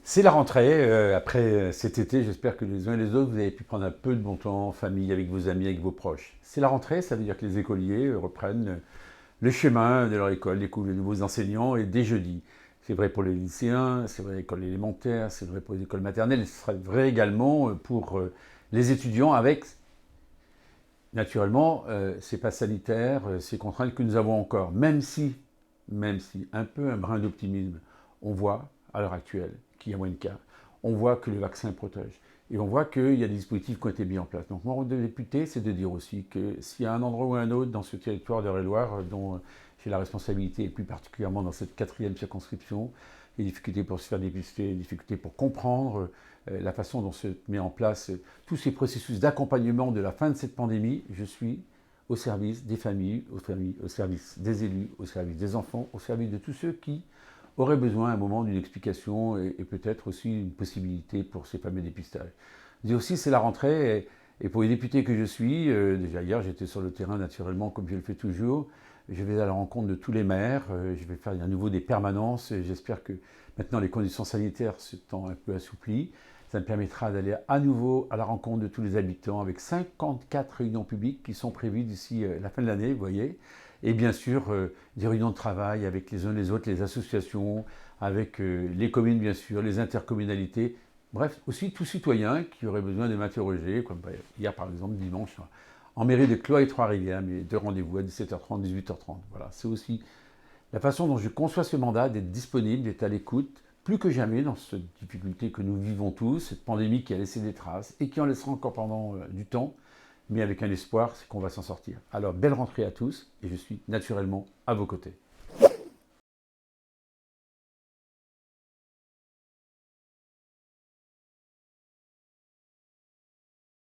C'est la rentrée, après cet été, j'espère que les uns et les autres, vous avez pu prendre un peu de bon temps en famille, avec vos amis, avec vos proches. C'est la rentrée, ça veut dire que les écoliers reprennent le chemin de leur école, découvrent de nouveaux enseignants et dès jeudi. C'est vrai pour les lycéens, c'est vrai pour l'école élémentaire, c'est vrai pour les écoles maternelles, et ce sera vrai également pour les étudiants avec, naturellement, ces passes sanitaires, ces contraintes que nous avons encore. Même si, un peu un brin d'optimisme, on voit à l'heure actuelle qu'il y a moins de cas, on voit que le vaccin protège, et on voit qu'il y a des dispositifs qui ont été mis en place. Donc mon rôle de député, c'est de dire aussi que s'il y a un endroit ou un autre dans ce territoire d'Eure-et-Loir dont j'ai la responsabilité, et plus particulièrement dans cette quatrième circonscription, les difficultés pour se faire dépister, les difficultés pour comprendre la façon dont se met en place tous ces processus d'accompagnement de la fin de cette pandémie, je suis au service des familles, au service des élus, au service des enfants, au service de tous ceux qui auraient besoin à un moment d'une explication et peut-être aussi une possibilité pour ces fameux dépistages. Je dis aussi, c'est la rentrée et pour les députés que je suis, déjà hier j'étais sur le terrain naturellement comme je le fais toujours, je vais à la rencontre de tous les maires, je vais faire à nouveau des permanences, j'espère que maintenant les conditions sanitaires s'étant un peu assouplies, ça me permettra d'aller à nouveau à la rencontre de tous les habitants avec 54 réunions publiques qui sont prévues d'ici la fin de l'année, vous voyez. Et bien sûr, des réunions de travail avec les uns les autres, les associations, avec les communes bien sûr, les intercommunalités. Bref, aussi tout citoyen qui aurait besoin de m'interroger, comme hier par exemple, dimanche, en mairie de Cloix et Trois-Rivières, mais deux rendez-vous à 17h30, 18h30. Voilà, c'est aussi la façon dont je conçois ce mandat, d'être disponible, d'être à l'écoute, plus que jamais dans cette difficulté que nous vivons tous, cette pandémie qui a laissé des traces et qui en laissera encore pendant du temps, mais avec un espoir, c'est qu'on va s'en sortir. Alors, belle rentrée à tous et je suis naturellement à vos côtés.